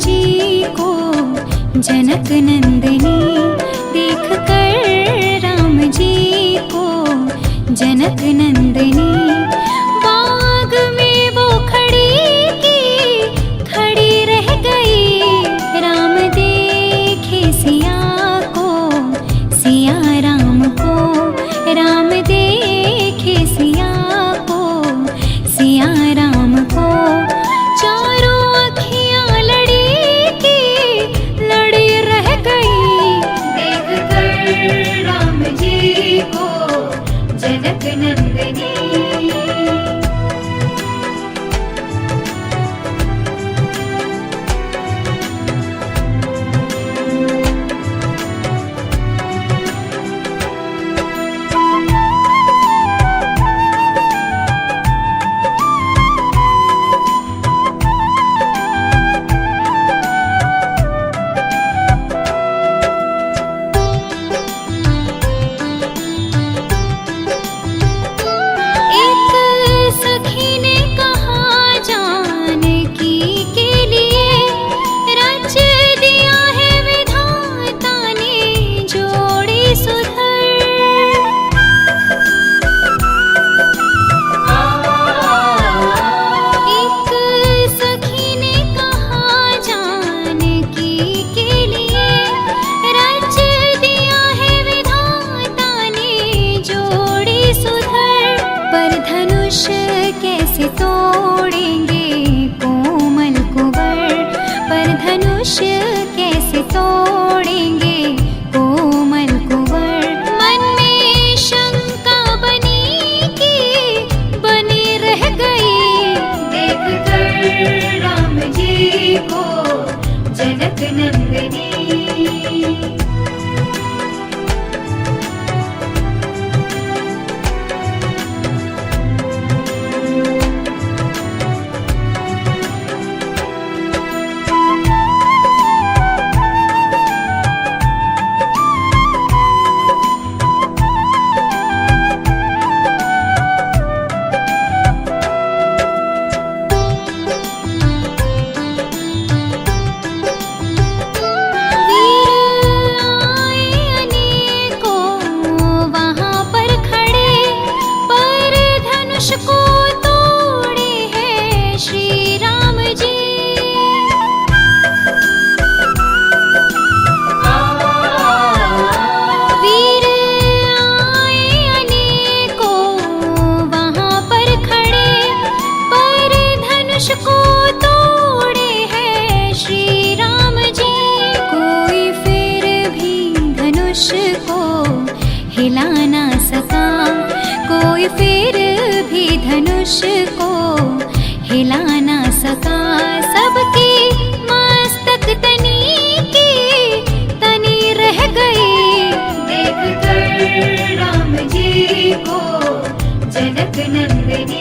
जी को जनक नंदिनी देख कर राम जी को जनक नंदिनी बाग में वो खड़ी रह गई। राम देखे सिया को सिया राम को राम देखे सिया को सिया राम को चारों अखियां लड़ी रह गई। देख कर राम जी को जनक नंदिनी। कैसे तोड़ेंगे कोमल कुंवर। मन में शंका बनी रह गई। देख कर राम जी को जनक नंदिनी। हिला ना सका कोई, फिर भी धनुष को हिला ना सका। सबकी मस्तक तनी रह गई। देख कर राम जी को जनक नंदिनी।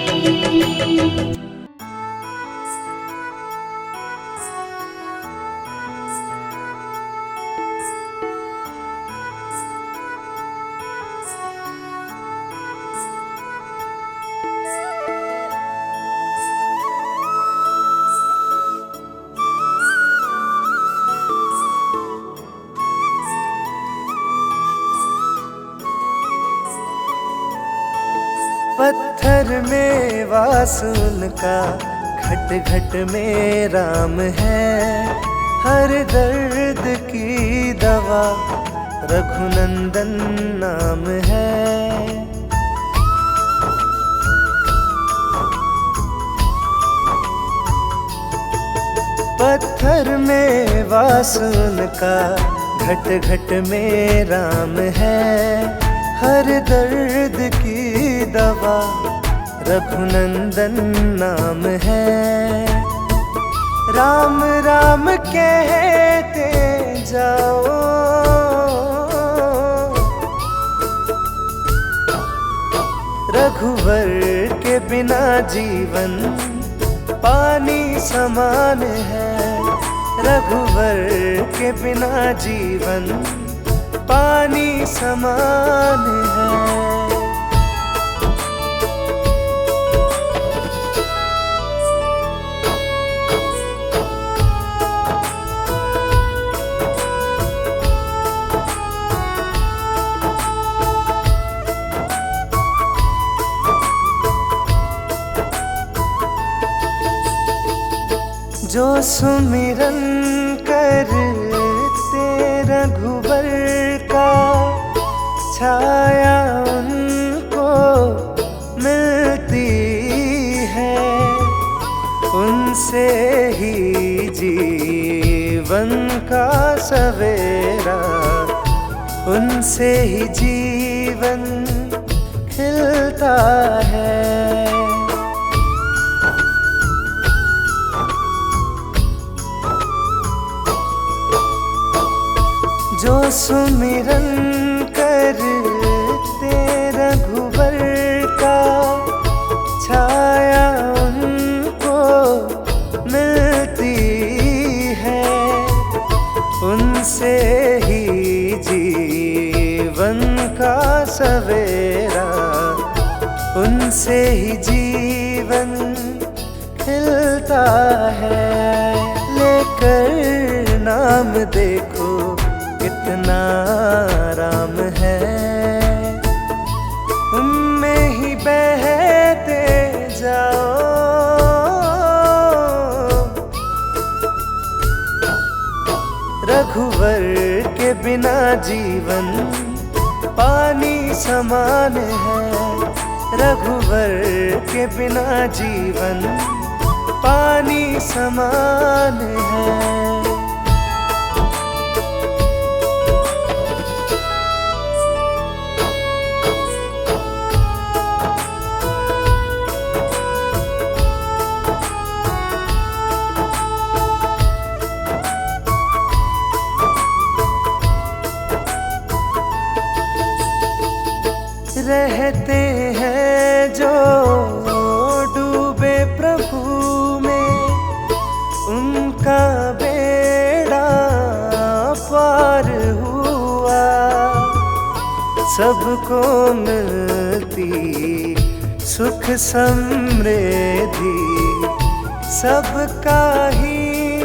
पत्थर में वास उनका, घट घट में राम है। हर दर्द की दवा रघुनंदन नाम है। पत्थर में वास उनका, घट घट में राम है। हर दर्द की दवा रघुनंदन नाम है। राम राम कहते जाओ, रघुवर के बिना जीवन पानी समान है। रघुवर के बिना जीवन पानी समान है। जो सुमिरन करते रघुवर का, छाया उनको मिलती है, उनसे ही जीवन का सवेरा, उनसे ही जीवन खिलता है। जो सुमिरन करते रघुवर का, छाया उनको मिलती है, उनसे ही जीवन का सवेरा, उनसे ही जीवन खिलता है। लेकर नाम देखो कितना राम है, उनमें ही बहते जाओ। रघुवर के बिना जीवन पानी समान है, रघुवर के बिना जीवन पानी समान है। रहते हैं जो डूबे प्रभु में, उनका बेड़ा पार हुआ। सबको मिलती सुख समृद्धि, सबका ही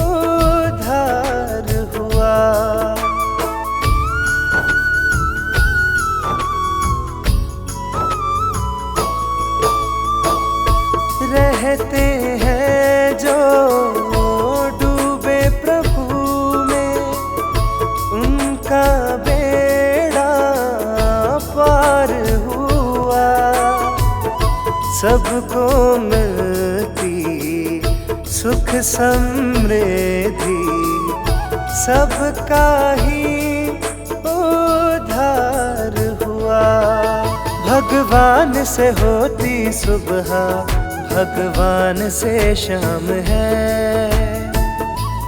उद्धार हुआ। रहते हैं जो डूबे प्रभु में, उनका बेड़ा पार हुआ। सबको मिलती सुख समृद्धि, सबका ही उद्धार हुआ। भगवान से होती सुबह, भगवान से शाम है,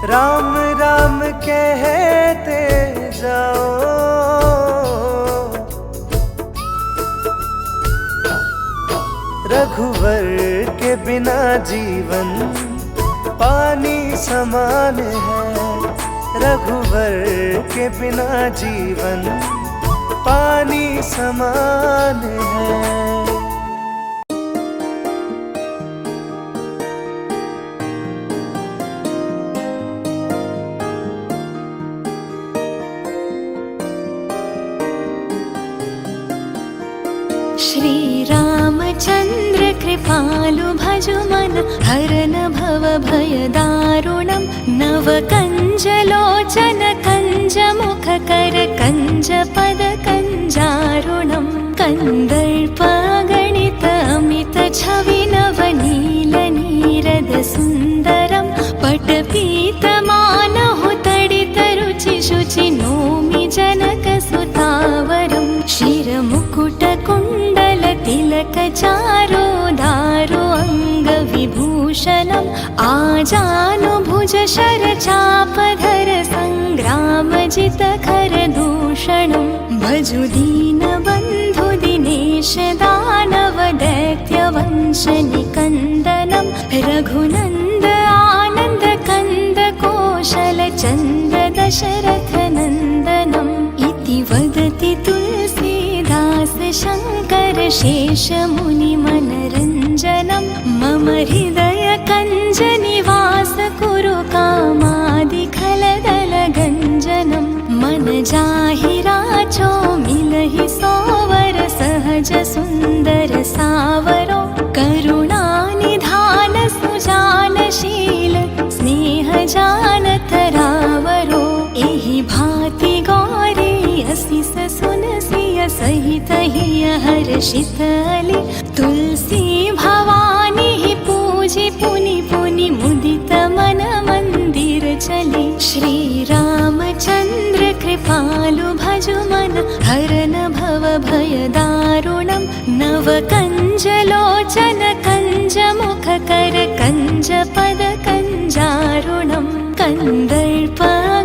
राम राम कहते जाओ। रघुवर के बिना जीवन पानी समान है, रघुवर के बिना जीवन पानी समान है। श्री रामचंद्र कृपालु भजु मन, हरन भव भय दारुणं। नव कंज लोचन कंज मुख कर, कंज पद कंजारुणं। कंदर्प गणित अमित छवि नव नील नीरद सुंदरं। पट पीत मानहु तडित रुचि शुचि, नोमि जनक सुतावरं। शिर मुकुट कुंडल तिलक चारो धारो, अंग विभूषणम्। आजानुभुज शर चापधर, संग्राम जित खर दूषणम्। भजु दीन बंधु दिनेश दानव, दैत्य वंश निकंदनम्। रघुनंद आनंद कंद कौशल, चंद दशरथ नंदनम्। इति वदति तुलसीदास शंकर, शेष मुनि मनरंजनम्। मम हृदय कंज निवास कुरु, कामादि खलदल गंजनम्। मन जाहि राचो मिलहि सोवर, सहज सुंदर सावरो। करुणा निधान सुजानशील, हर्षितली तुलसी भवानी पूजी पुनि पुनि मुदित मन मंदिर चली। श्री रामचंद्र कृपालु भजु मन हरन भव भय दारुणं नव कंज लोचन कंज मुख कर कंज पद कंजारुणं कंदर्प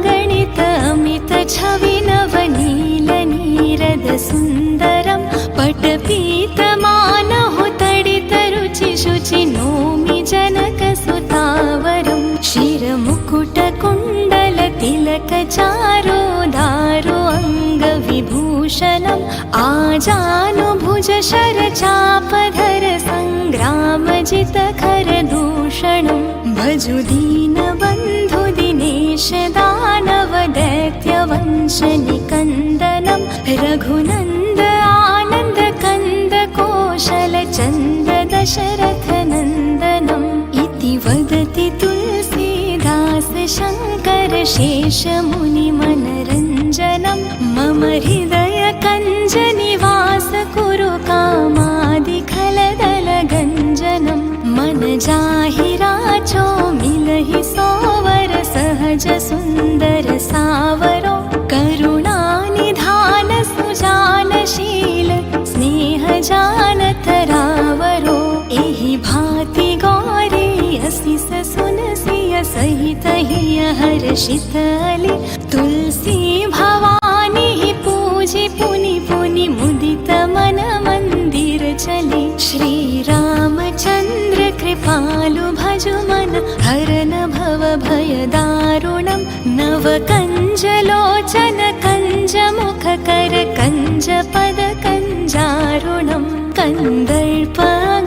गणित अमित छवि नवनील नीरद सुंदरं पटपीत मानहु तडित रुचि शुचि नोमि जनक सुतावरं शिर मुकुट कुंडल तिलक चारो दारो अंग विभूषणं आजानुभुज शर चापधर संग्राम जित खर दूषणं भजु दीन बंधु दिनेश दानव दैत्य वंश निकंदनं रघुनंद आनंद कंद कौशल चंद दशरथ नंदनम् इति वदति तुलसीदास शंकर शेष मुनि मनरंजनम् मम हृदय कंज निवास कुरु कामादि खलदल गंजनम् मन जाहि राचो मिलहि सोवर सहज सुंदर सावरो करुणा निधान सुजानशील स्नेह जानत रावरो एहि भांति गौरी असिस सुनसिय सहित हिय हर्षितली तुलसी भवानी पूजी पुनि पुनि मुदित मन मंदिर चली। श्री रामचंद्र कृपालु भजु मन हरन भव भय दारुणं नव कंज लोचन कंज मुख कर कंज पद कंजारुणं कंदर्प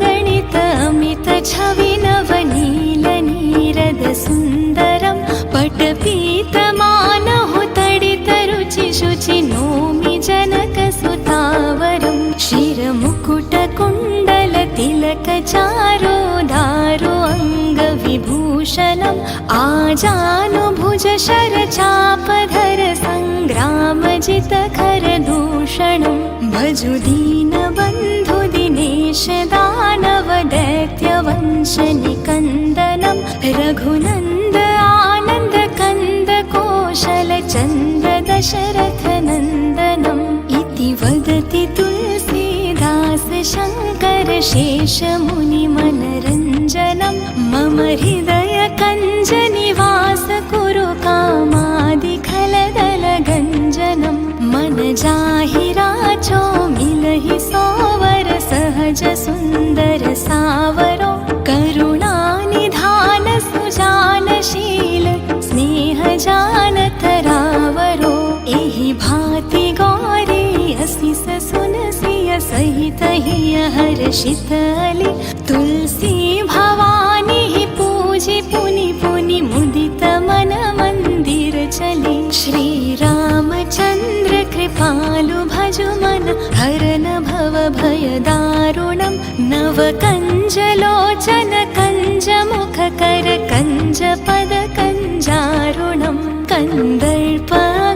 गणित अमित छवि नवनील नीरद सुंदरं पटपीत मानहु तडित रुचि शुचि नोमि जनक सुतावरं शिर मुकुट कुंडल तिलक चारो दारो अंग विभूषणं आजानुभुज शर चापधर संग्राम जित खर दूषणं भजु दीन बंधु दिनेश दानव दैत्य वंश निकंदनं रघुनंद आनंद कंद कौशल चंद दशरथ नंदनम् इति वदति तुलसीदास शंकर शेष मुनि मनरंजनम् मम हृदय कंज निवास कुरु कामादि खलदल गंजनम् मन जाहि राचो मिलहि सोवर सहज सुंदर सावरो करुणा निधान सुजानशील स्नेह जानत रावरो एहि भांति गौरी असिस सुनसिय सहित हिय हर्षितली तुलसी भवानी पूजी पुनि पुनि मुदित मन मंदिर चली। श्री रामचंद्र कृपालु भजु मन हरन भव भय दारुणं नव कंज लोचन कंज मुख कर कंज पद कंजारुणं कंदर्प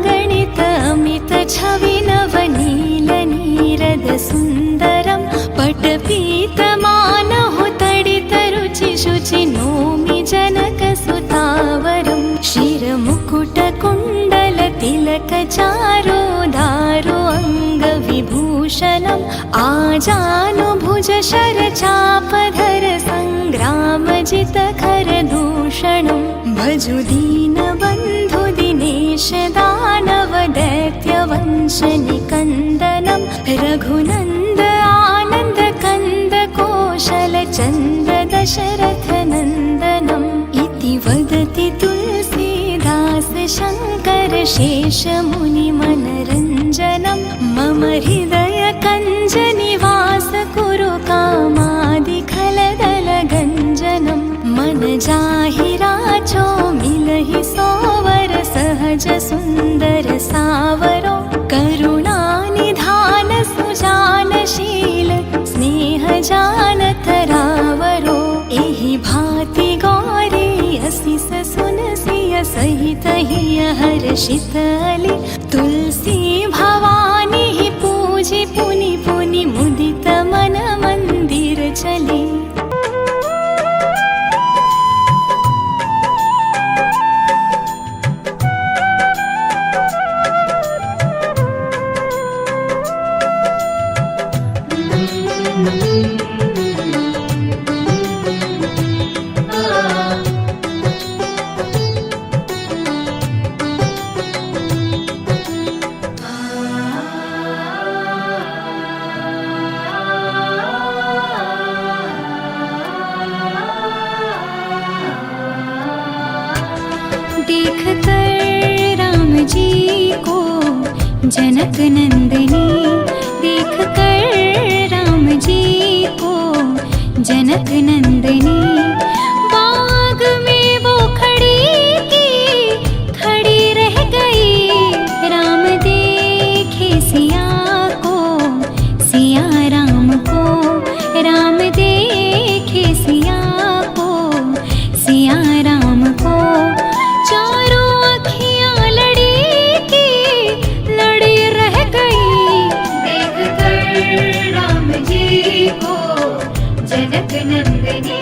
गणित अमित छवि नवनील नीरद सुंदरं पटपीत मानहु तडित रुचि शुचि नोमि जनक सुतावरं शिर मुकुट कुंडल तिलक चारो दारो अंग विभूषणं आजानुभुज शर चापधर संग्राम जित खर दूषणं भजु दीन बंधु दिनेश दानव दैत्य वंश निकंदनं रघुनंद आनंद कंद कौशल चंद दशरथ नंदनम् इति वदति तुलसीदास शंकर शेष मुनि मनरंजनम् मम हृदय कंज निवास कुरु कामादि खलदल गंजनम् मन जाहि राचो मिलहि सोवर सहज सुंदर सावरो करुणा निधान सुजानशील स्नेह जानत रावरो एहि भांति गौरी असिस सुनसिय सहित हिय हर्षितली तुलसी भवानी पूजी पुनि पुनि मुदित देख कर राम जी को जनक नंदनी, देख कर राम जी को जनक नंदनी, बाग में वो खड़ी रह गई। राम देखे सिया को, सिया राम को, राम देखे सिया को, सिया राम को। चारों अखियां लड़ी रह गई। देख कर राम जी को जनक नंदनी।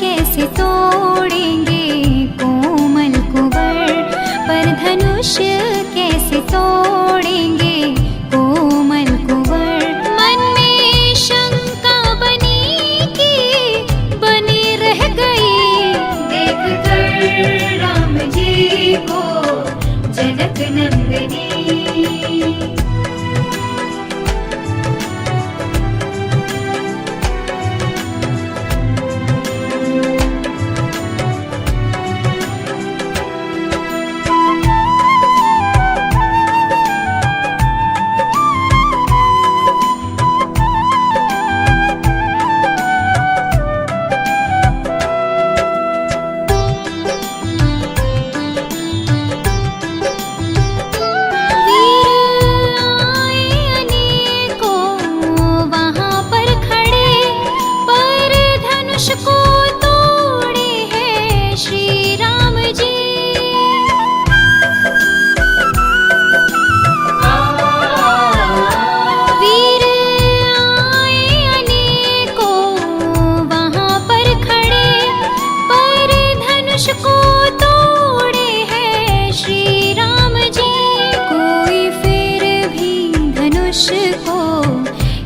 कैसे तोड़ेंगे कोमल कुंवर, पर धनुष कैसे तोड़ेंगे कोमल कुंवर। मन में शंका बनी रह गई। देख कर राम जी को जनक नंदनी।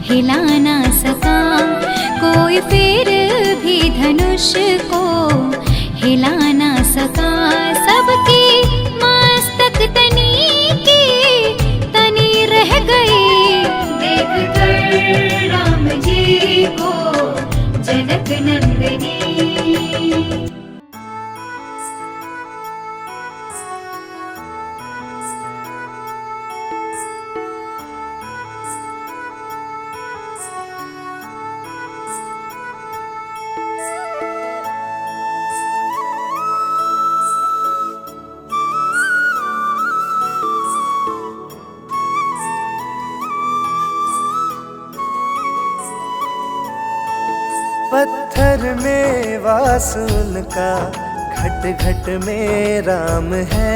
हिला ना सका कोई, फिर भी धनुष को हिला ना सका। सबकी मस्तक तनी रह गई। देख कर राम जी को जनक नंदनी। पत्थर में वास उनका, घट घट में राम है।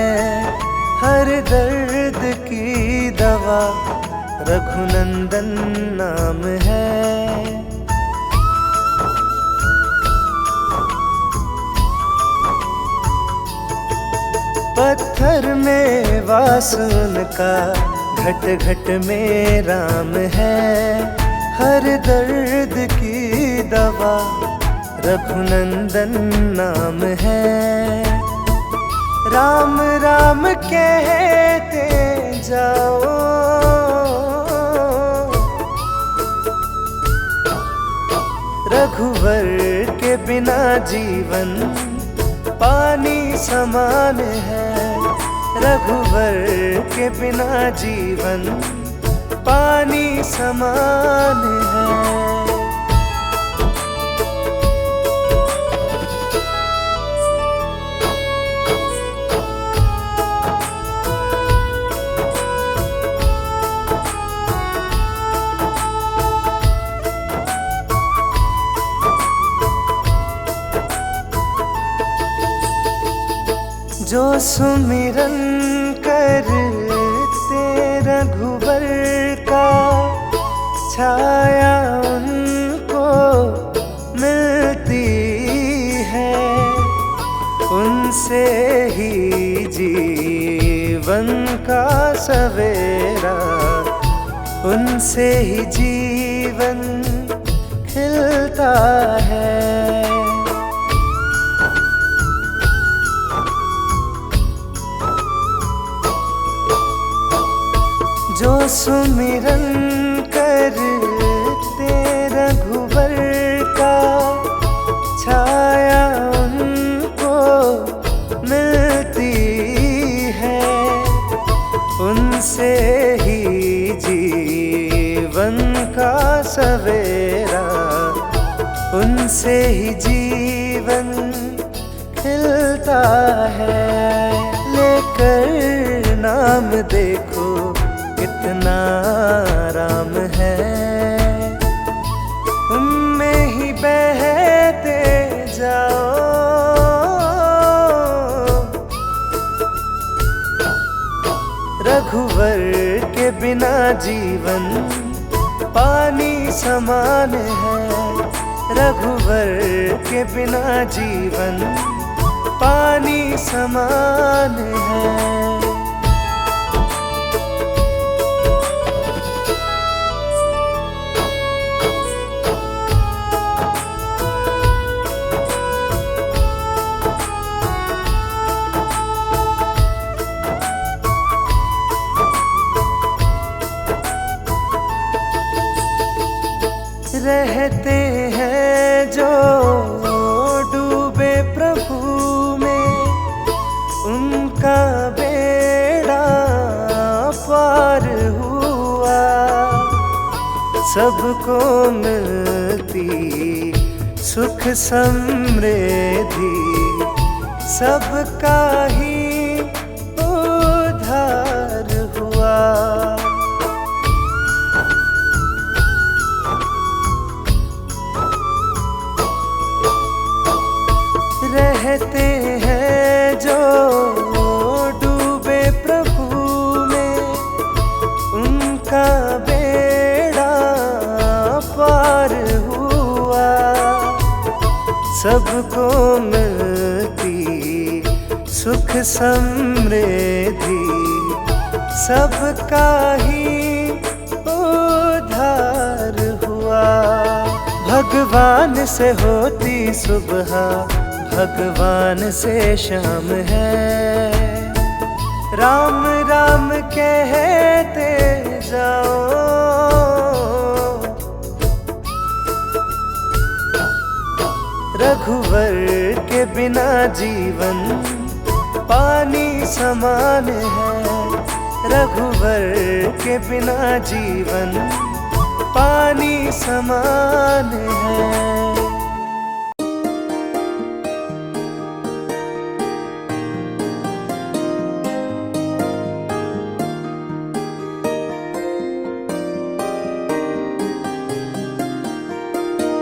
हर दर्द की दवा रघुनंदन नाम है। पत्थर में वास उनका, घट घट में राम है। हर दर्द की दवा रघुनंदन नाम है। राम राम कहते जाओ, बिना जीवन पानी समान है। रघुवर के बिना जीवन पानी समान है। जो सुमिरन करते रघुवर का, छाया उनको मिलती है। उनसे ही जीवन का सवेरा, उनसे ही जीवन खिलता है। जो सुमिरन करते रघुवर का, छाया उनको मिलती है। उनसे ही जीवन का सवेरा, उनसे ही जीवन खिलता है। लेकर नाम देखो कितना राम है, उनमें ही बहते जाओ। रघुवर के बिना जीवन पानी समान है। रघुवर के बिना जीवन पानी समान है। रहते हैं जो डूबे प्रभु में, उनका बेड़ा पार हुआ। सबको मिलती सुख समृद्धि, सबका ही उद्धार हुआ। रहते हैं जो डूबे प्रभु में, उनका बेड़ा पार हुआ। सबको मिलती सुख समृद्धि, सबका ही उद्धार हुआ। भगवान से होती सुबह, भगवान से शाम है। राम राम कहते जाओ। रघुवर के बिना जीवन पानी समान है। रघुवर के बिना जीवन पानी समान है।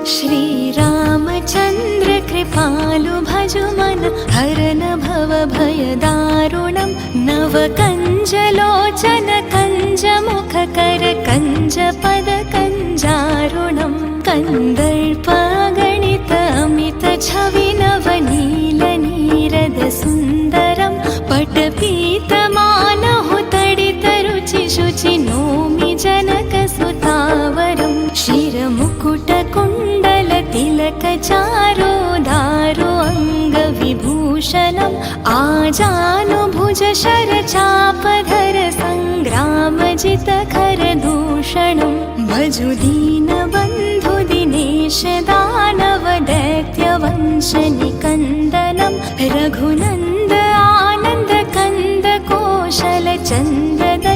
श्री रामचंद्र कृपालु भजु मन, हरन भव भय दारुणं। नव कंज लोचन कंज मुख कर, कंज पद कंजारुणं। कंदर्प गणित अमित छवि नव नील नीरद सुंदरं। पट पीत मानहु तडित रुचि शुचि, नोमि जनक सुतावरं। शिर मुकुट कुंडल तिलक चारो धारो, अंग विभूषणम्। आजानुभुज शर चापधर, संग्राम जित खर दूषणम्। भजु दीन बंधु दिनेश दानव दैत्य वंदनम्।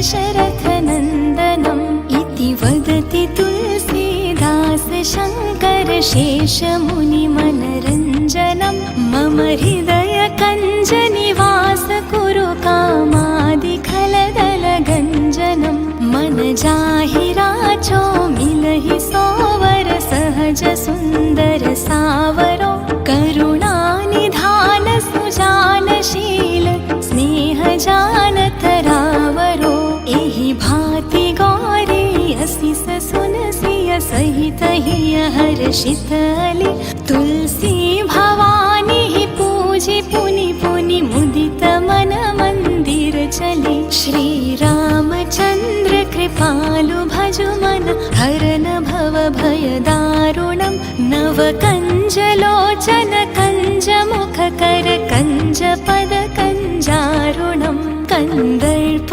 दशरथनन्दनम् इति वदति तुलसीदास शङ्कर शेषमुनिमनरञ्जनं मम हृदयकञ्जनिवास कुरु कामादिखलदलगञ्जनं मन जाहि राचो मिलहि सोवर सहज सुन्दर सावरो करुणानिधान सुजानशील स्नेह जानत रावरो एहि भाति गौरी असिस सुनसिय सहित हिय हर्षित अली तुलसी भवानी पूजि पुनि पुनि मुदित मन मंदिर चली श्री रामचंद्र कृपालु भजु मन हरन भव भय दारुणं नव कंज लोचन कंज मुख कर कंज पद कंजारुणं कंदर्प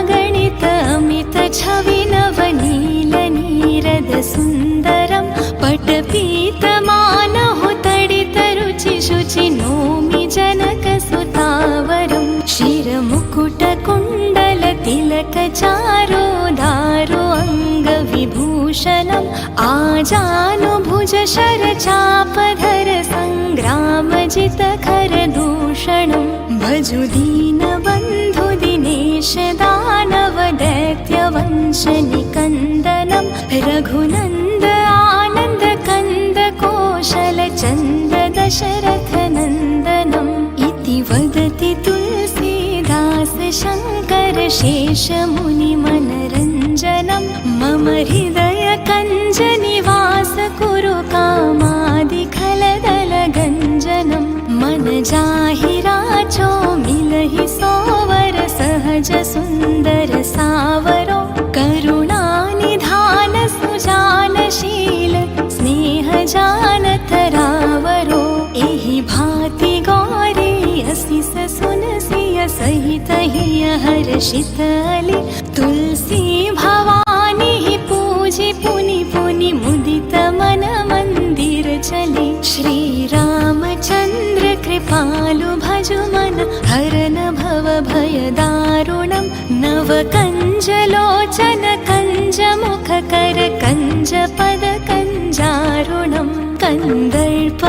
गणित अमित छवि नवनील नीरद सुन्दरं पटपीत मानहु तडित रुचि शुचि नोमि जनक सुतावरं शिरमुकुट कुण्डल तिलक चारो दारो अंग विभूषणम् आजानुभुज शर चापधर संग्राम जित खर दूषणं भजु दीन बन्धु दिनेश दानव दैत्य वंश निकन्दनं रघुनन्द आनन्द कन्द कौशल चन्द दशरथ नन्दनम् इति वदति तुलसीदास शङ्कर शेषमुनिमनरञ्जनं मम हृदयकञ्जनिवास कुरु कामादिखलदलगञ्जनं मन जाहि राचो मिलहि सोवर सहज सुन्दर सावरो करुणानिधान सुजानशील स्नेह जानत रावरो एहि भाति गौरी असिस सुनसिय सहित हिय हर्षित अली तुलसी भवानी पूजि पुनि पुनि मुदित मन मंदिर चली श्री रामचंद्र कृपालु भजु मन हरन भव भय दारुणं नव कंज लोचन कंज मुख कर कंज पद कंजारुणं कंदर्प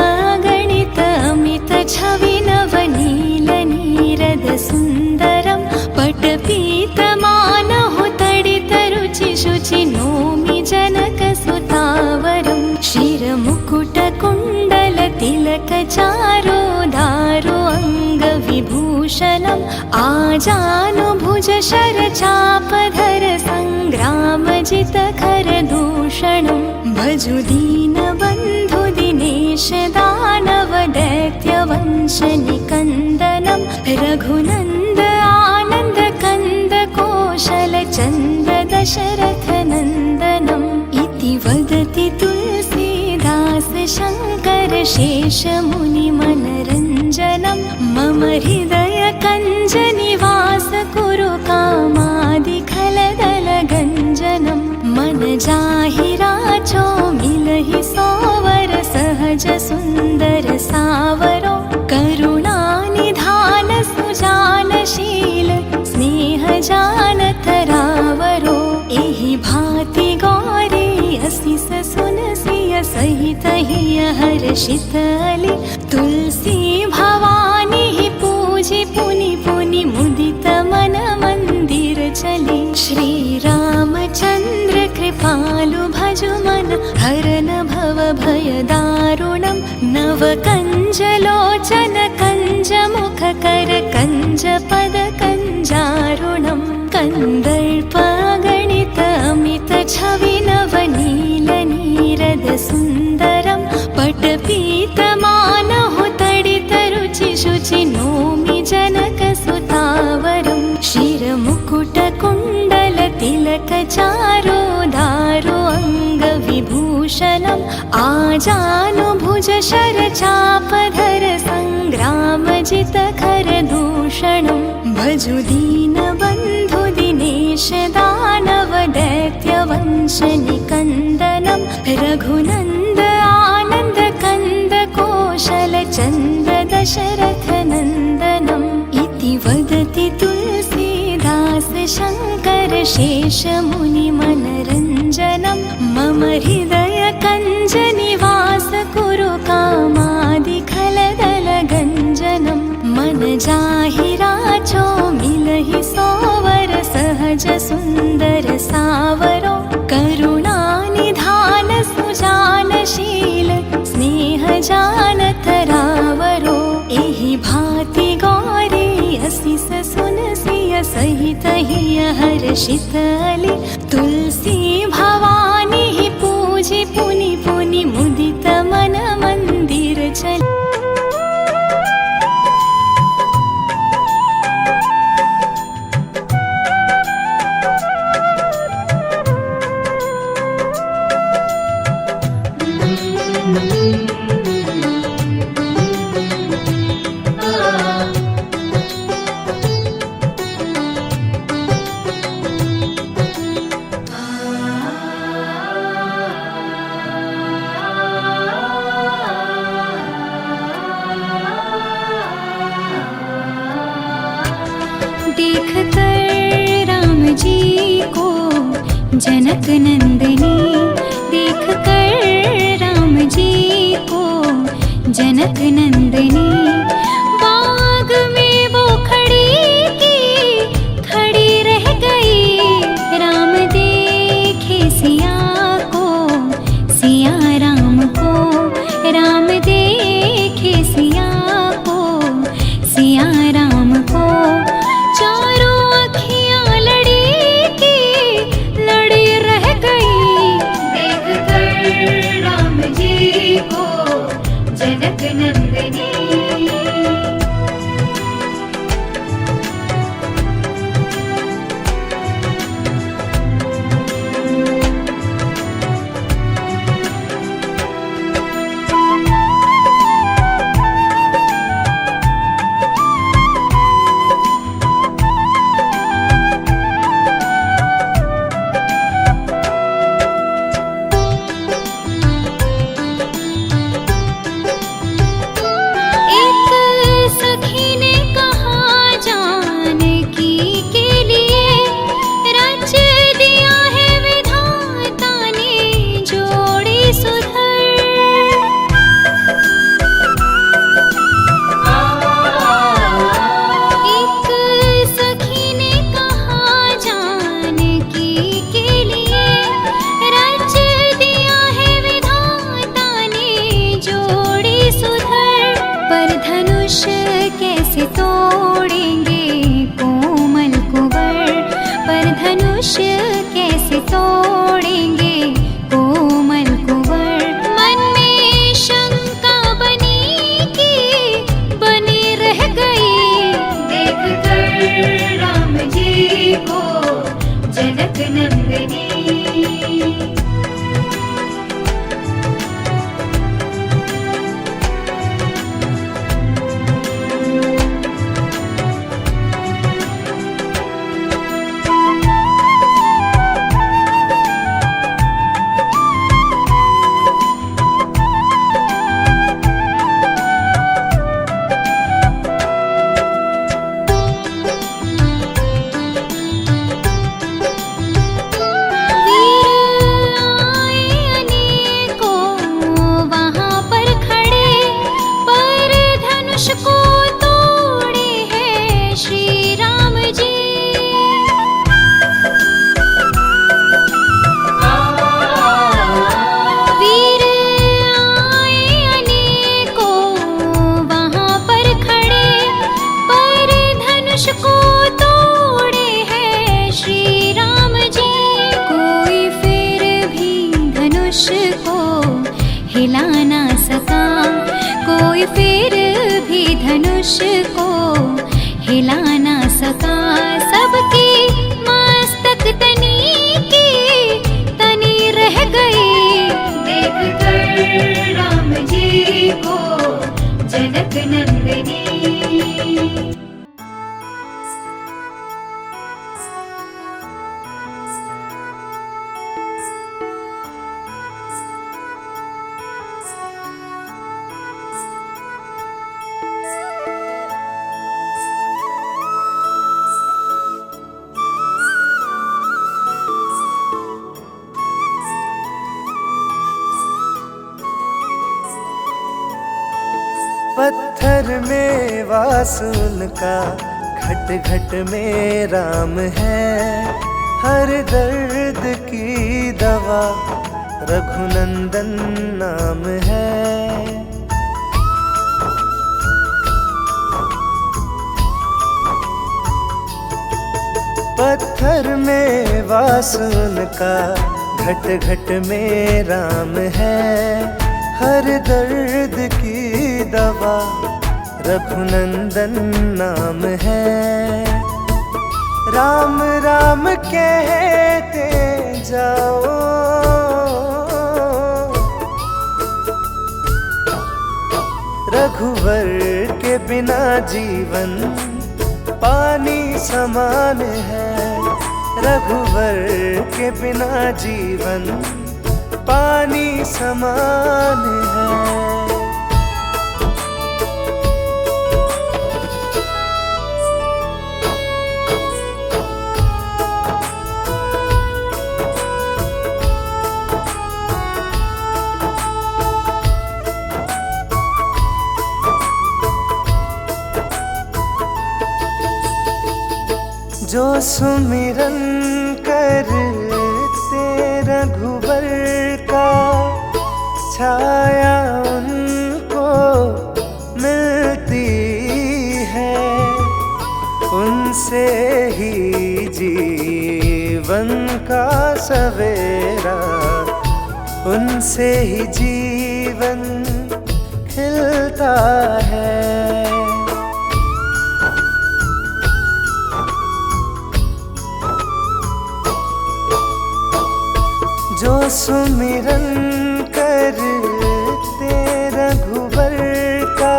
गणित अमित छवि नवनील नीरद सुन्दरं पटपीत मानहु तडित रुचि शुचि नोमि जनक सुतावरं शिरमुकुट कुण्डल तिलक चारो दारो अंग विभूषणम् आजानुभुज शर चापधर संग्राम जित खर दूषणं भजु दीन बन्धु दिनेश दानव दैत्य वंश निकन्दनं रघुनन्द आनन्द कन्द कौशल चन्द दशरथ नन्दनम् इति वदति तुलसीदास शङ्कर शेषमुनिमनरञ्जनं मम हृदयकञ्जनिवास कुरु कामादिखलदलगञ्जनं मन जाहि राचो मिलहि सोवर सहज सुन्दर सावरो करुणानिधान सुजानशील स्नेह जानत रावरो एहि भाति गौरी असिस सुनसिय सहित हिय हर्षित अली तुलसी भवानी पूजि पुनि पुनि मुदित मन मंदिर चली श्री रामचंद्र कृपालु भजु मन हरन भव भय दारुणं नव कंज लोचन कंज मुख कर कंज पद कंजारुणं कंदर्प गणित अमित छवि नवनील नीरद सुन्दरं पटपीत मानहु तडित रुचि शुचि नोमि जनक सुतावरं शिरमुकुट कुण्डल तिलक चारो दारो अंग विभूषणम् आजानुभुज शर चापधर संग्राम जित खर दूषणं भजु दीन बन्धु दिनेश दानव दैत्य वंश निकन्दनं रघुनन्द आनन्द कन्द कौशल चन्द दशरथ नन्दनम् इति वदति तुलसीदास शङ्कर शेषमुनिमनरञ्जनं मम हृदयकञ्जनिवास कुरु कामादिखलदलगञ्जनं मन जाहि राचो मिलहि सोवर सहज सुन्दर सावरो करुणानिधान सुजानशील स्नेह जानत रावरो एहि भाति गौरी असिस सुनसिय सहित हिय हर्षित अली तुलसी भवानी ही पूजी पुनि पुनि मुदित मन मंदिर चली। देख कर राम जी को जनक नंदनी, देख कर राम जी को जनक नंदनी, बाग में वो खड़ी की खड़ी रह गई। राम देखे सिया को, सिया राम को, राम देखे सिया को, सिया राम को, चारों अखियां लड़ी की लड़ी रह गई। देख कर राम जी को जनक नंदनी। तोड़ेंगे कोमल कुंवर, पर धनुष कैसे तोड़ेंगे कोमल कुंवर। मन में शंका बनी की बनी रह गई। देख कर राम जी को जनक नंदनी। हिला ना सका कोई, फिर भी धनुष को हिला ना सका। सबकी मस्तक तनी की तनी रह गई। देख कर राम जी को जनक नंदनी। पत्थर में वास उनका, घट घट में राम है। हर दर्द की दवा रघुनंदन नाम है। पत्थर में वास उनका, घट घट में राम है। हर दर्द की दवा रघुनंदन नाम है। राम राम कहते जाओ, रघुवर के बिना जीवन पानी समान है। रघुवर के बिना जीवन पानी समान है। जो सुमिरन करते रघुवर का, छाया उनको मिलती है। उनसे ही जीवन का सवेरा, उनसे ही जीवन खिलता है। जो सुमिरन करते रघुवर का,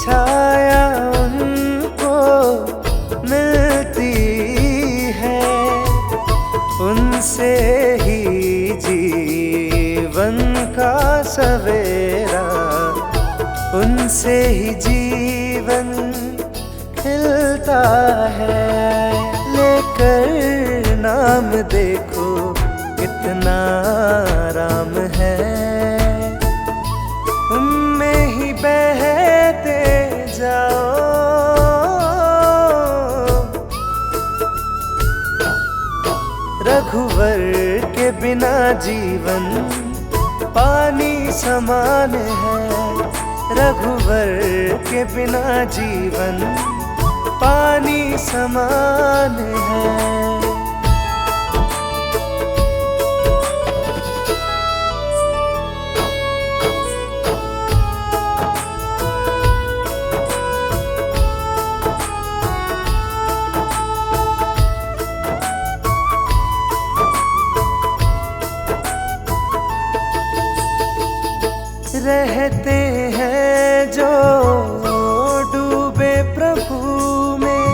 छाया उनको मिलती है। उनसे ही जीवन का सवेरा, उनसे ही जीवन खिलता है। लेकर नाम देखो कितना राम है, उनमें ही बहते जाओ। रघुवर के बिना जीवन पानी समान है। रघुवर के बिना जीवन पानी समान है। रहते हैं जो डूबे प्रभु में,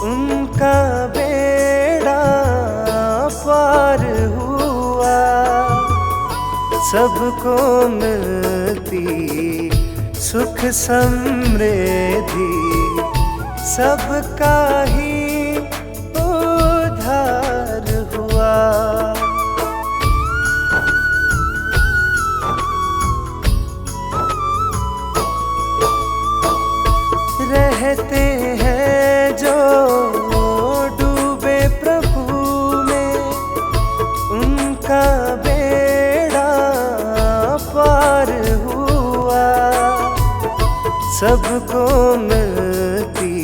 उनका बेड़ा पार हुआ। सबको मिलती सुख समृद्धि, सबका ही उद्धार हुआ। रहते हैं जो डूबे प्रभु में, उनका बेड़ा पार हुआ। सबको मिलती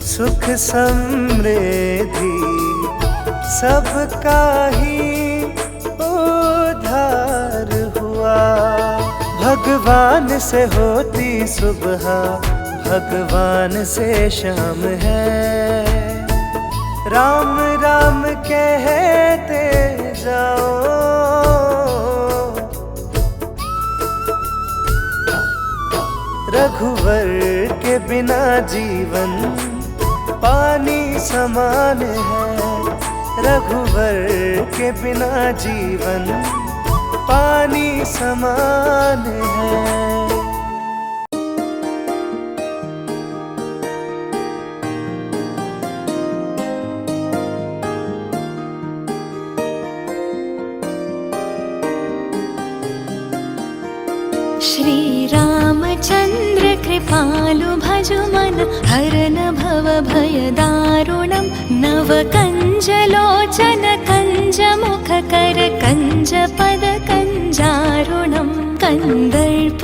सुख समृद्धि, सबका ही उद्धार हुआ। भगवान से होती सुबह, भगवान से शाम है। राम राम कहते जाओ, रघुवर के बिना जीवन पानी समान है। रघुवर के बिना जीवन पानी समान है। श्री रामचंद्र कृपालु भजु मन हरन भव भय दारुणं नव कंज लोचन कंज मुख कर कंज पद कंजारुणं कंदर्प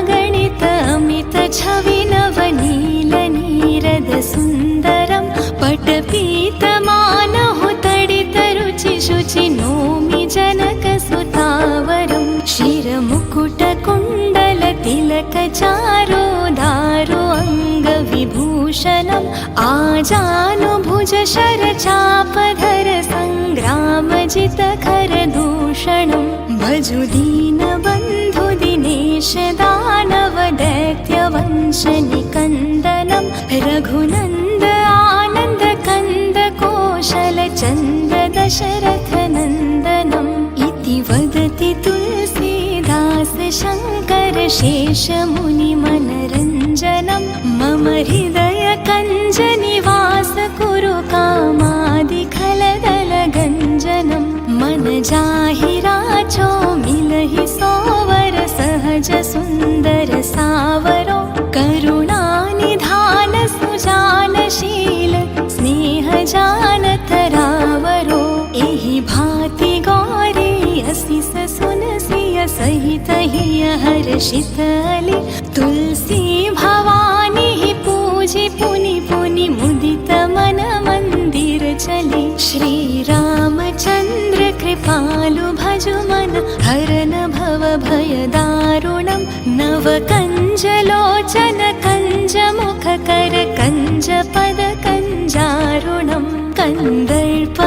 गणित अमित छवि नव नील नीरद सुंदरं पटपीत मानहु तडित रुचि शुचि नोमि जनक सुतावरं शिर मुकुट कुंडल तिलक चारो दारो अंग विभूषणं आजानुभुज शर चापधर संग्राम जित खर दूषणं भजु दीन बंधु दिनेश दानव दैत्य वंश निकंदनं रघुनंद आनंद कंद कौशल चंद दशरथ नंदनम् इति वदति तुलसीदास शंकर शेष मुनि मनरंजनम् मम हृदय कंज निवास कुरु कामादि खलदल गंजनम् मन जाहि राचो मिलहि सोवर सहज सुंदर सावरो करुणा निधान सुजानशील स्नेह जानत रावरो एहि भांति गौरी असिस सुनसिय सहित हिय हर्षित अली तुलसी भवानी पूजि पुनि पुनि मुदित मन मंदिर चली श्री रामचंद्र कृपालु भजु मन हरन भव भय दारुणं नव कंज लोचन कंज मुख कर कंज पद कंजारुणं कंदर्प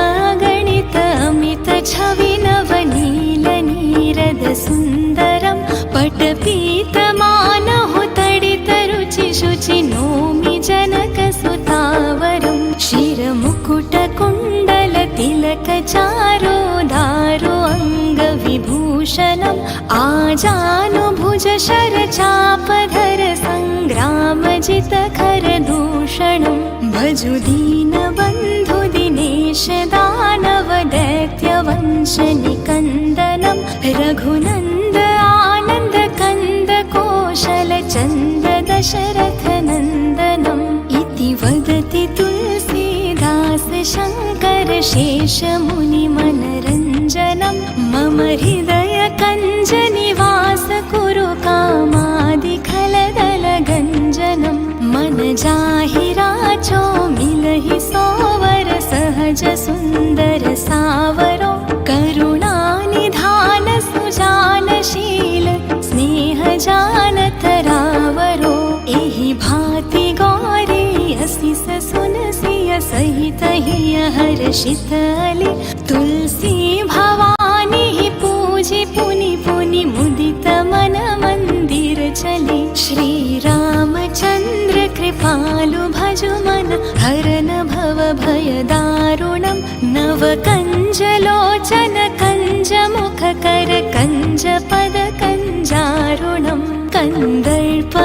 गणित अमित छवि नव नील नीरद सुंदरं पटपीत मानहु तडित रुचि शुचि नोमि जनक सुतावरं शिर मुकुट कुंडल तिलक चारो दारो अंग विभूषणं आजानुभुज शर चापधर संग्राम जित खर दूषणं भजु दीन बंधु दिनेश दानव दैत्य वंश निकंदनं रघुनंद आनंद कंद कौशल चंद दशरथ नंदनम् इति वदति तुलसीदास शंकर शेष मुनि मनरंजनम् मम हृदय कंज निवास कुरु कामादि खलदल गंजनम् मन जाहि राचो मिलहि सोवर सहज सुंदर सावरो करुणा निधान सुजानशील स्नेह जानत रावरो एहि भांति गौरी असिस सुनसिय सहित हिय हर्षित अली तुलसी भवानी पूजि पुनि पुनि मुदित मन मंदिर चली श्री रामचंद्र कृपालु भजु मन हरन भव भय दारुणं नव कंज लोचन कंज मुख कर कंज पद कंजारुणं कंदर्प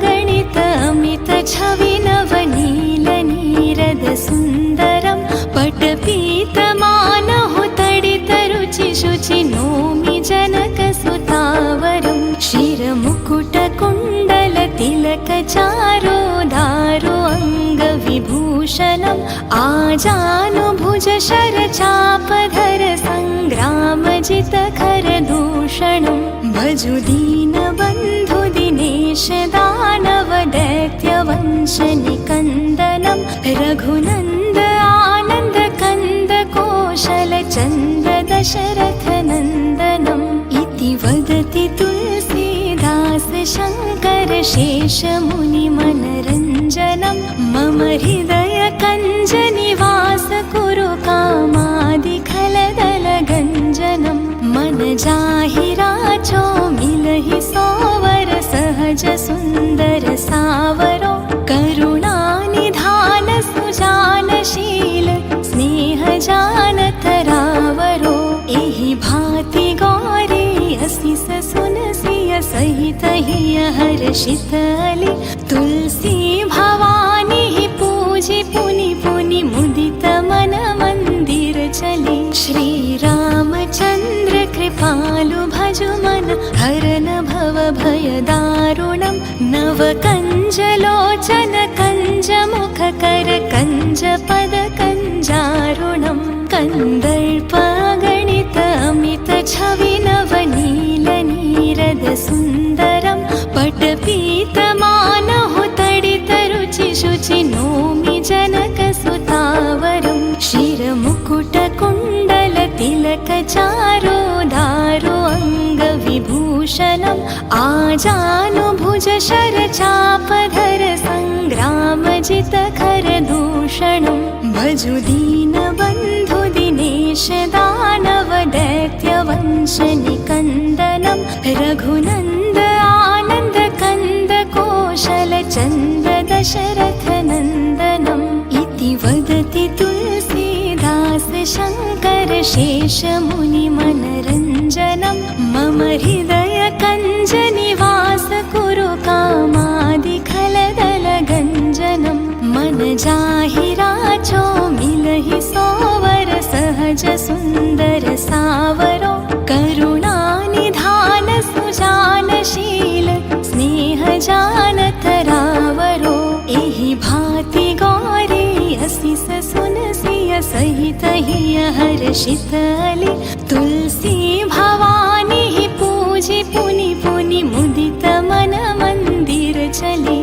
गणित अमित छवि नव नील नीरद सुंदरं पटपीत मानहु तडित रुचि शुचि नोमि जनक सुतावरं शिर मुकुट कुंडल तिलक चारो दारो अंग विभूषणं आजानुभुज शर चापधर संग्राम जित खर दूषणं भजु दीन बंधु दिनेश दानव दैत्य वंश निकंदनं रघुनंद आनंद कंद कौशल चंद दशरथ नंदनम् इति वदति तुलसीदास शंकर शेष मुनि मनरंजनम् मम हृदय कंज निवास कुरु कामादि खलदल गंजनम् मन जाहि राचो मिलहि सोवर सहज सुंदर सावरो करुणा निधान सुजानशील स्नेह जानत रावरो एहि भांति गौरी असिस सुनसिय सहित हिय हर्षित अली तुलसी भवानी पूजि पुनि पुनि मुदित मन मंदिर चली श्री रामचंद्र कृपालु भजु मन हरन भव भवभयदारुणं नवकञ्जलोचन कञ्जमुखकर कञ्जपदकञ्जारुणं कन्दर्पगणित अमितछवि नवनीलनीरद सुन्दरं पटपीतमानहु तडितरुचिशुचि नौमि जनकसुतावरं शिरमुकुटकुण्डलतिलकचारोदारो अङ्गविभूषणम् आजानुभुज शरचापधर सङ्ग्रामजितखरदूषणं भजु दीनबन्धु दिनेश दानव दैत्यवंशनिकन्दनं रघुनन्द आनन्द कन्द कोशल चन्द दशरथनन्दनम् इति वदति तुलसीदास शङ्कर शेषमुनिमनरञ्जनं मम हृदय कञ्जनिवास कुरु कामादिखलदलगञ्जनं मन जाहि राचो मिलहि सोवर सहज सुन्दर सावरो करुणानिधान सुजानशील स्नेह जानत रावरो एहि भाति गौरी असिस सुनसिय सहित हिय हर्षित अली तुलसी भवानी ही पूजी पुनि पुनि मुदित मन मंदिर चली।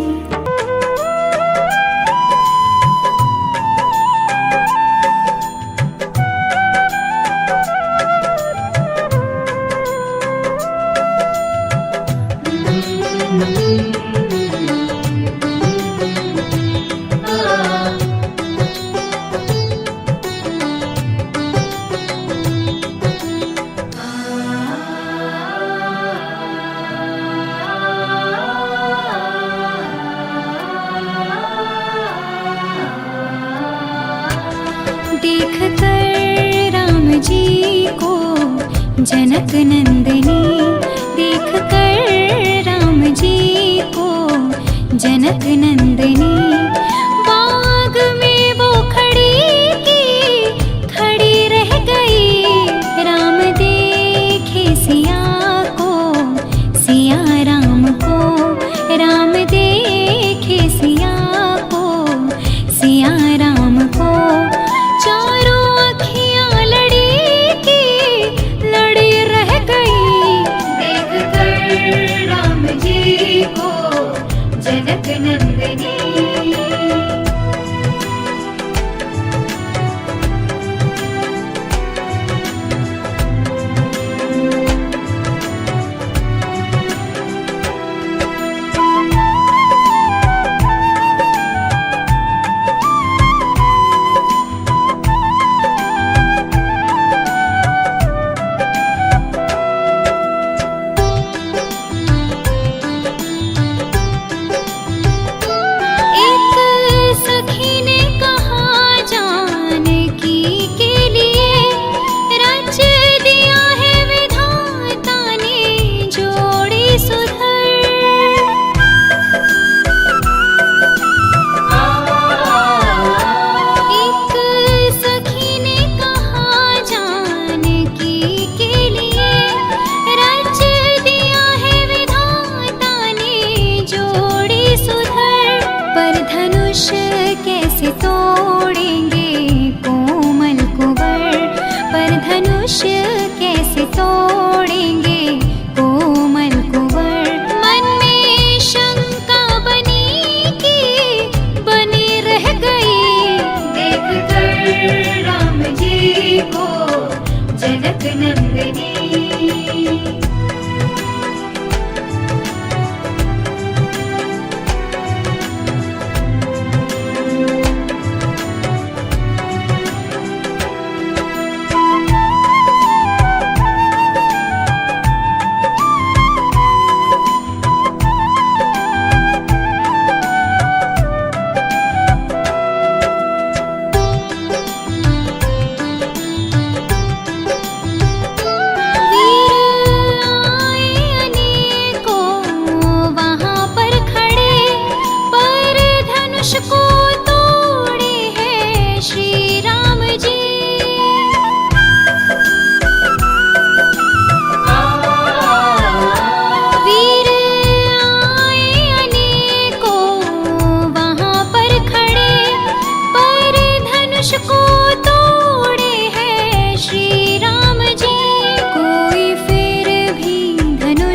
देख कर राम जी को जनक नंदनी, देख कर राम जी को जनक नंदनी, बाग में वो खड़ी की खड़ी रह गई। राम देखे सिया को, सिया राम को, राम देखे सिया को, सिया राम को। चारों अखियां लड़ी की लड़ी रह गई। देख कर राम जी को जनक नंदनी,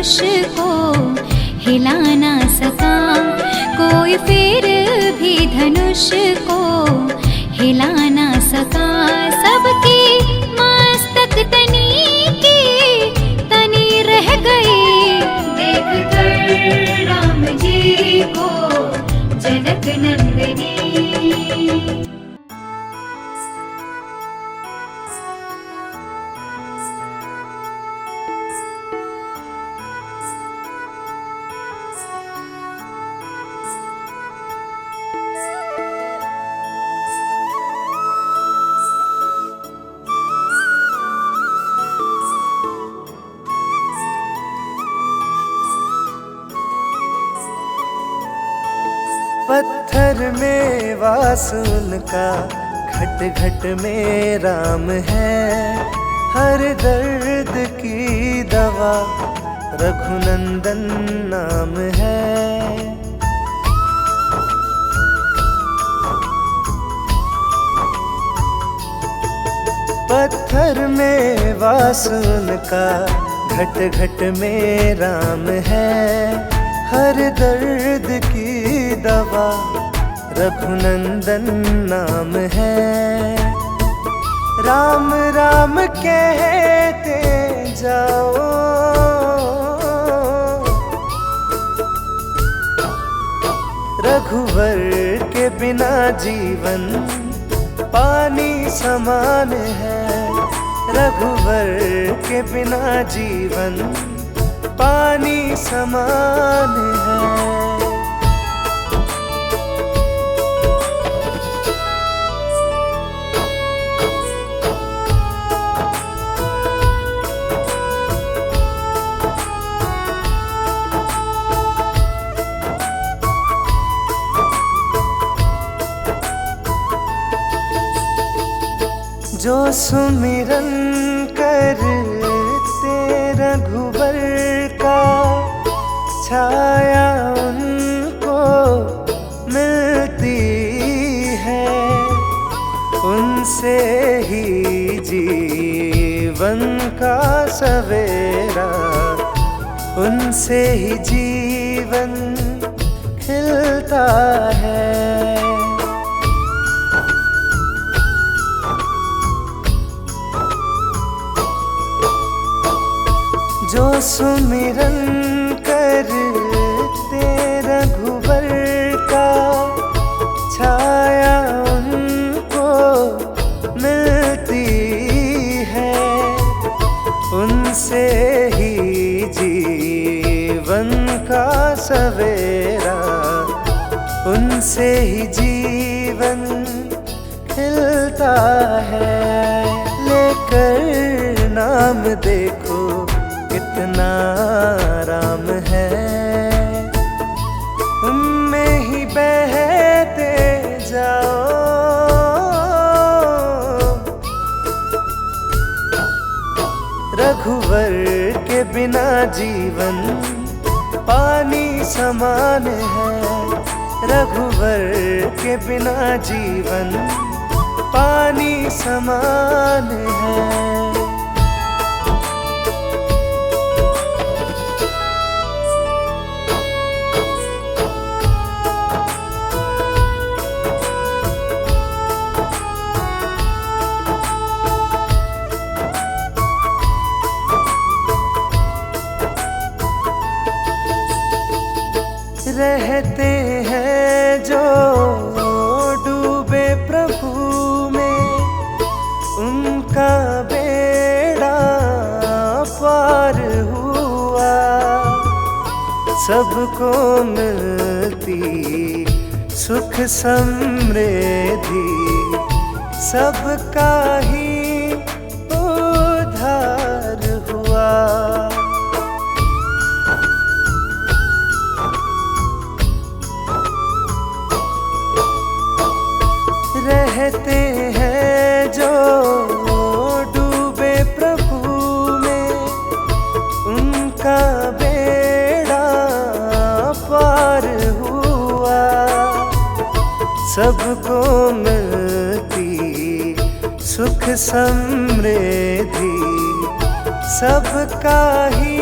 धनुष को हिला ना सका, कोई फिर भी धनुष को हिला ना सका। सबकी मस्तक तनी की तनी रह गई, देख कर राम जी को जनक नंदिनी। पत्थर में वास उनका, घट घट में राम है। हर दर्द की दवा रघुनंदन नाम है। पत्थर में वास उनका, घट घट में राम है। हर दर्द की दवा रघुनंदन नाम है। राम राम कहते जाओ, रघुवर के बिना जीवन पानी समान है। रघुवर के बिना जीवन पानी समान है। जो सुमिरन करते रघुवर का, छाया उनको मिलती है। उनसे ही जीवन का सवेरा, उनसे ही जीवन खिलता है। जो सुमिरन करते रघुवर का, छाया उनको मिलती है। उनसे ही जीवन का सवेरा, उनसे ही जीवन खिलता है। लेकर नाम देखो कितना राम है, उनमें ही बहते जाओ। रघुवर के बिना जीवन पानी समान है। रघुवर के बिना जीवन पानी समान है। रहते हैं जो डूबे प्रभु में, उनका बेड़ा पार हुआ। सबको मिलती सुख समृद्धि, सबका ही उद्धार हुआ। रहते हैं जो डूबे प्रभु में, उनका बेड़ा पार हुआ। सबको मिलती सुख समृद्धि, सबका ही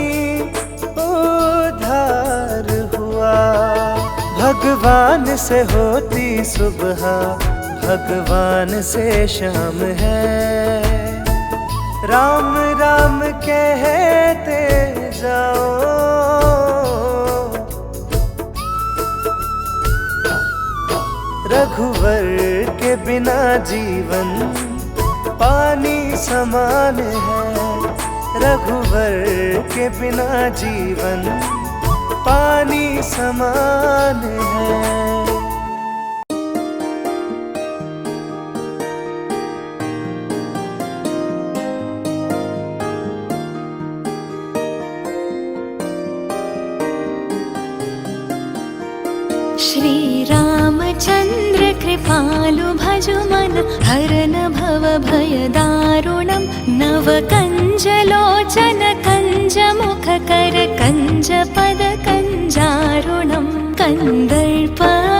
ज्ञान से होती सुबह, भगवान से शाम है। राम राम कहते जाओ, रघुवर के बिना जीवन पानी समान है। रघुवर के बिना जीवन पानी समान है। श्री रामचंद्र कृपालु भजु मन, हरन भव भय दारुणं। नव कंज लोचन कंज मुख कर, कंज पद कंजारुणं। कंदर्प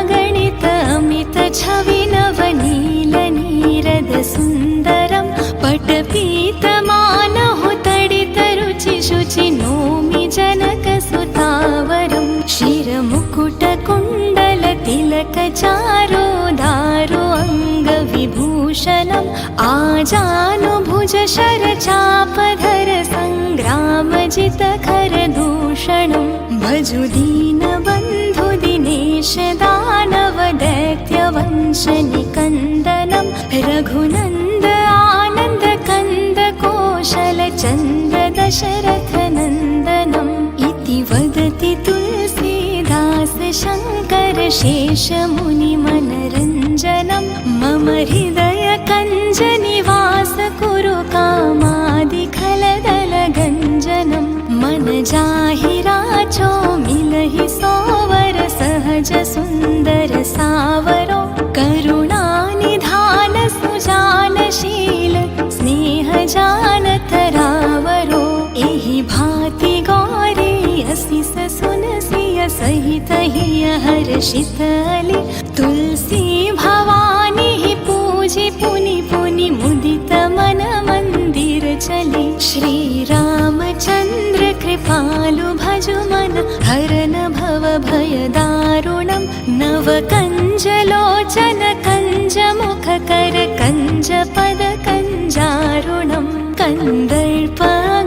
गणित अमित छवि नव नील नीरद सुंदरं। पट पीत मानहु तडित रुचि शुचि, नोमि जनक सुतावरं। शिर मुकुट कुंडल तिलक चारो दारो अंग विभूषणम्। आजानुभुज शर चापधर, संग्राम जित खर दूषणम्। भजु दीन बंधु दिनेश दानव, दैत्य वंश निकंदनम्। रघुनंद आनंद कंद कौशल, चंद दशरथ नंदनम्। इति वदति तुलसीदास शंकर शेष मुनि मनरंजनम्। मम हृदय कंज निवास कुरु, कामादि खलदल गंजनम्। मन जाहि राचो मिलहि सोवर, सहज सुंदर सावरो। करुणा निधान सुजानशील, स्नेह जानत रावरो। एहि भांति गौरी असिस सुनसिय, सहित हिय हर्षित अली। तुलसी भवानी ही पूजी, पुनि पुनि मुदित मन मंदिर चली। श्री रामचंद्र कृपालु भजु मन, हरन भव भय दारुणं। नव कंज लोचन कंज मुख कर, कंज पद कंजारुणं। कंदर्प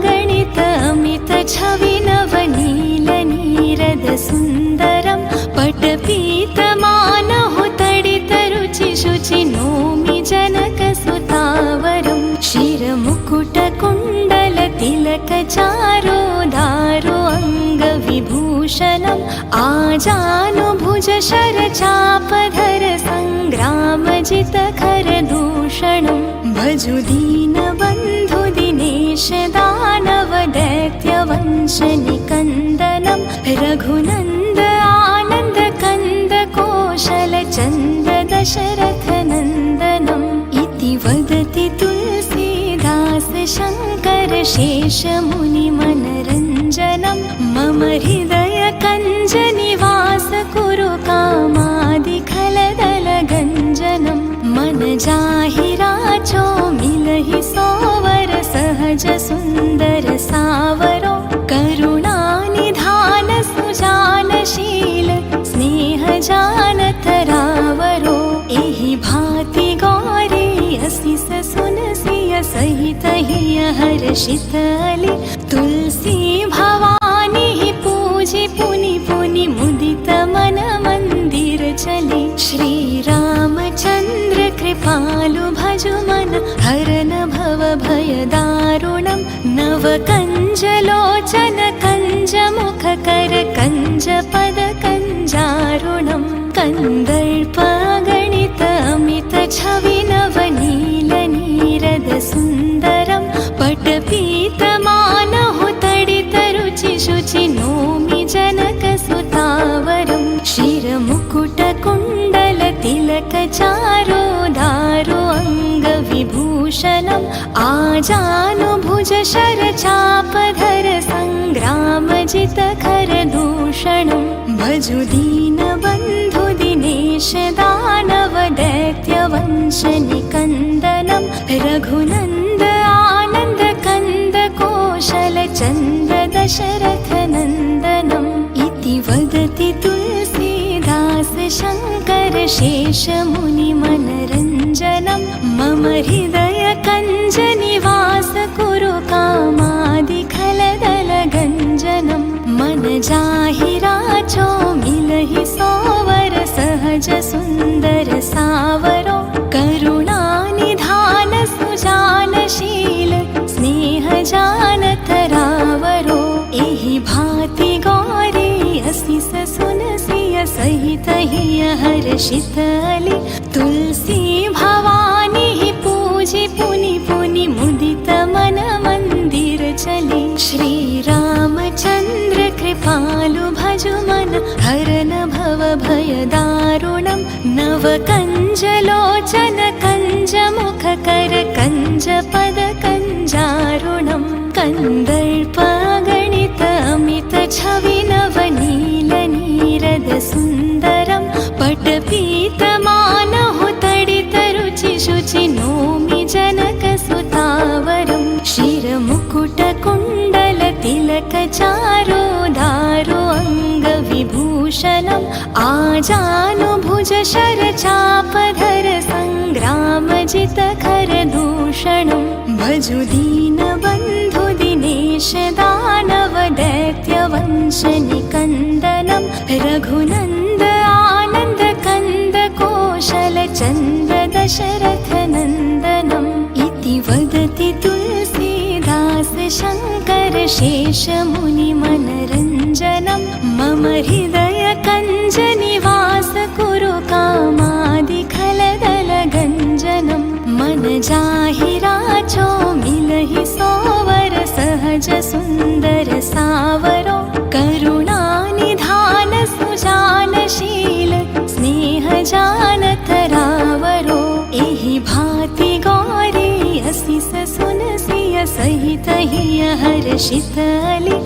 गणित अमित छवि नव नील नीरद सुंदरं। पट पीत मानहु तडित रुचि शुचि, नोमि जनक सुतावरं। शिर मुकुट कुंडल तिलक चारो दारो अंग विभूषणम्। आजानुभुज शर चापधर, संग्राम जित खर दूषणम्। भजु दीन बंधु दिनेश दानव, दैत्य वंश निकंदनम्। रघुनंद आनंद कंद कौशल, चंद दशरथ नंदनम्। इति वदति तुलसीदास शंकर शेष मुनि मनरंजनम्। मम हृदय कंज निवास कुरु, कामादि खलदल गंजनम्। मन जाहि राचो मिलहि सोवर, सहज सुंदर सावरो। करुणा निधान सुजानशील, स्नेह जानत रावरो। एहि भांति गौरी असिस सुनसिय, सहित हिय हर्षित अली। तुलसी भवानी ही पूजी, पुनि पुनि मुदित मन मंदिर चली। श्री रामचंद्र कृपालु भजु मन, हरन भव भय दारुणं। नव कंज लोचन कंज मुख कर, कंज पद कंजारुणं। कंदर्प गणित अमित छवि नव नील नीरद सुंदरं। पट पीत मानहु तडित रुचि शुचि, नोमि जनक सुतावरं। शिर मुकुट कुंडल तिलक चारो दारो अंग विभूषणम्। आजानुभुज शर चापधर, संग्राम जित खर दूषणम्। भजु दीन बंधु दिनेश दानव, दैत्य वंश निकंदनम्। रघुनंद आनंद कंद कौशल, चंद दशरथ नंदनम्। इति वदति तुलसीदास शंकर शेष मुनि मनरञ्जनं मम हृदय कञ्ज निवास कुरु कामादिखलदलगञ्जनं मन जाहि राचो मिलहि सोवर सहज सुन्दर सावरो करुणानिधान सुजानशील स्नेह जानत रावरो एहि भाति गौरी असिस सुनसिय सहित हिय हर्षित अली तुलसी भवानी पूजि पुनि पुनि मुदित मन मंदिर चली। श्री रामचंद्र कृपालु भजु मन हरन भव भय दारुणं नव कंज लोचन कंज मुख कर कंज पद कंजारुणं कंदर्प गणित अमित छवि नवनील नीरद सुन्दरं पटपीत मानहु तडित रुचि शुचि नोमि जनक सुतावरं शिर मुकुट कुण्डल तिलक चारो दारो अंग विभूषणं आजानुभुज शर चापधर संग्राम जित खर दूषणं भजु दीन बन्धु दिनेश दानव दैत्य वंश निकन्दनं रघुनन्द आनन्द कन्द कौशल चन्द दशरथ नन्दनम् इति वदति तुलसीदास शङ्कर शेष मुनि मनरञ्जनं मम हृदय कञ्ज निवास कुरु कामादिखलदलगञ्जनं मन जाहि राचो मिलहि सोवर सहज सुन्दर सावरो करुणानिधान सुजानशील स्नेह जानत रावरो एहि भाति गौरी असिस सुनसिय सहित हिय हर्षित अली